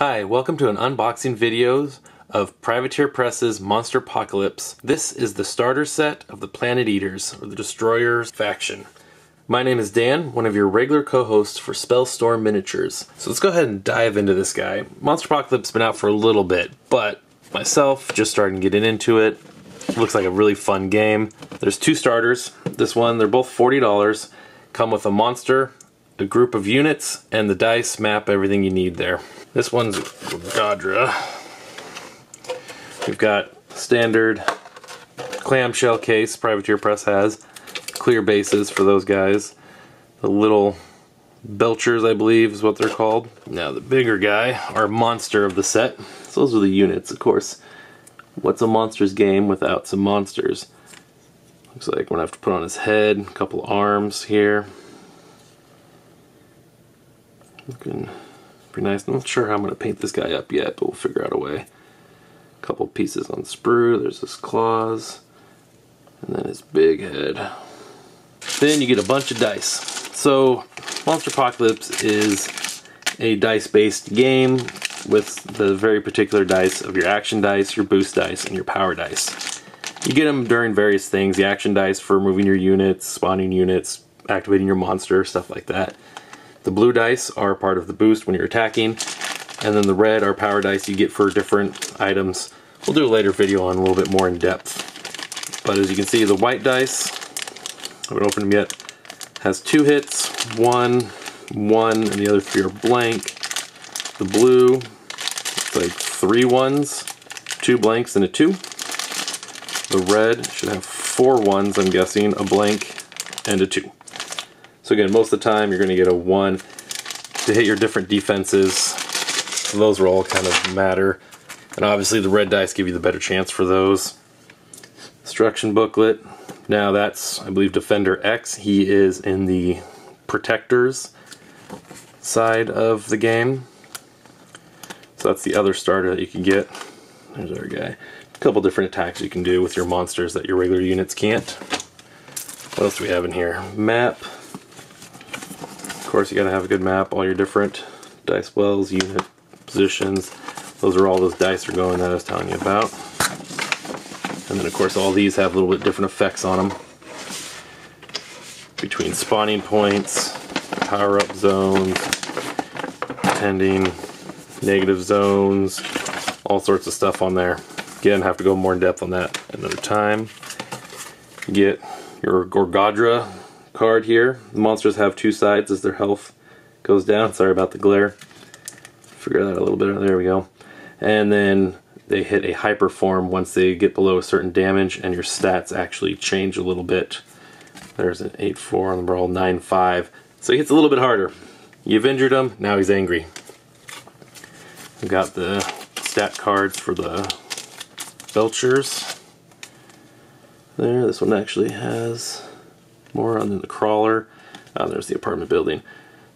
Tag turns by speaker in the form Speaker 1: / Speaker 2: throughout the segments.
Speaker 1: Hi, welcome to an unboxing video of Privateer Press's Monsterpocalypse. This is the starter set of the Planet Eaters, or the Destroyers faction. My name is Dan, one of your regular co-hosts for Spellstorm Miniatures. So let's go ahead and dive into this guy. Monsterpocalypse has been out for a little bit, but myself just starting getting into it. Looks like a really fun game. There's two starters. This one, they're both $40. Come with a monster, a group of units, and the dice, map, everything you need there. This one's Gadra. We've got standard clamshell case Privateer Press has. Clear bases for those guys. The little belchers, I believe, is what they're called. Now the bigger guy, our monster of the set. So those are the units, of course. What's a monster's game without some monsters? Looks like we're gonna have to put on his head, a couple arms here. Looking pretty nice. I'm not sure how I'm gonna paint this guy up yet, but we'll figure out a way. A couple pieces on sprue, there's his claws, and then his big head. Then you get a bunch of dice. So Monsterpocalypse is a dice-based game with the very particular dice of your action dice, your boost dice, and your power dice. You get them during various things. The action dice for moving your units, spawning units, activating your monster, stuff like that. The blue dice are part of the boost when you're attacking, and then the red are power dice you get for different items. We'll do a later video on a little bit more in depth. But as you can see, the white dice, I haven't opened them yet, has 2 hits, one, and the other 3 are blank. The blue, it's like 3 ones, 2 blanks, and a 2. The red should have 4 ones, I'm guessing, a blank, and a 2. So again, most of the time you're going to get a 1 to hit your different defenses. So those will all kind of matter. And obviously the red dice give you the better chance for those. Instruction booklet. Now that's, I believe, Defender X. He is in the Protectors side of the game. So that's the other starter that you can get. There's our guy. A couple different attacks you can do with your monsters that your regular units can't. What else do we have in here? Map. Of course, you gotta have a good map, all your different dice wells, unit positions. Those are all those dice are going that I was telling you about. And then of course all these have a little bit different effects on them. Between spawning points, power-up zones, tending, negative zones, all sorts of stuff on there. Again, have to go more in depth on that another time. You get your Gadra card here. The monsters have 2 sides as their health goes down. Sorry about the glare. Figure that out a little bit. There we go. And then they hit a hyper form once they get below a certain damage, and your stats actually change a little bit. There's an 8-4 on the brawl, 9-5. So he hits a little bit harder. You've injured him, now he's angry. We've got the stat cards for the belchers. There, this one actually has more on the crawler. There's the apartment building.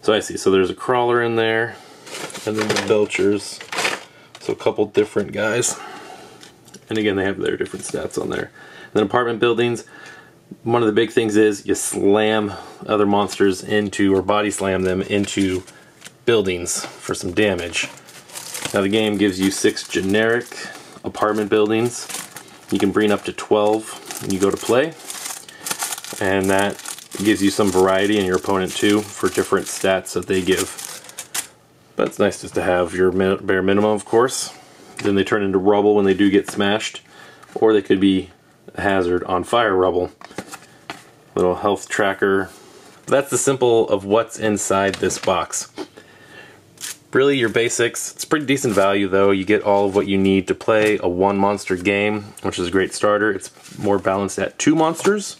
Speaker 1: So I see, so there's a crawler in there, and then the belchers. So a couple different guys. And again, they have their different stats on there. And then apartment buildings, one of the big things is you slam other monsters into, or body slam them into buildings for some damage. Now the game gives you 6 generic apartment buildings. You can bring up to 12 when you go to play. And that gives you some variety in your opponent too for different stats that they give. But it's nice just to have your bare minimum, of course. Then they turn into rubble when they do get smashed, or they could be a hazard on fire rubble. Little health tracker. That's the simple of what's inside this box. Really your basics. It's pretty decent value though. You get all of what you need to play a 1 monster game, which is a great starter. It's more balanced at 2 monsters.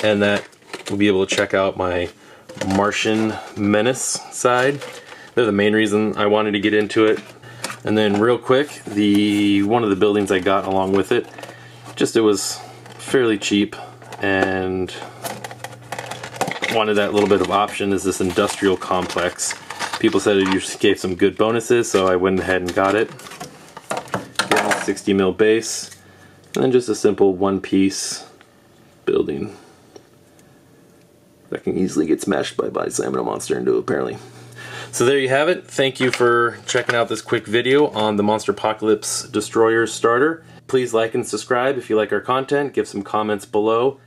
Speaker 1: And that will be able to check out my Martian Menace side. They're the main reason I wanted to get into it. And then real quick, one of the buildings I got along with it, it was fairly cheap and wanted that little bit of option, is this industrial complex. People said it usually gave some good bonuses, so I went ahead and got it. Again, 60 mil base, and then just a simple 1-piece building that can easily get smashed by slamming a monster into, apparently. So there you have it. Thank you for checking out this quick video on the Monsterpocalypse Destroyer starter. Please like and subscribe if you like our content. Give some comments below.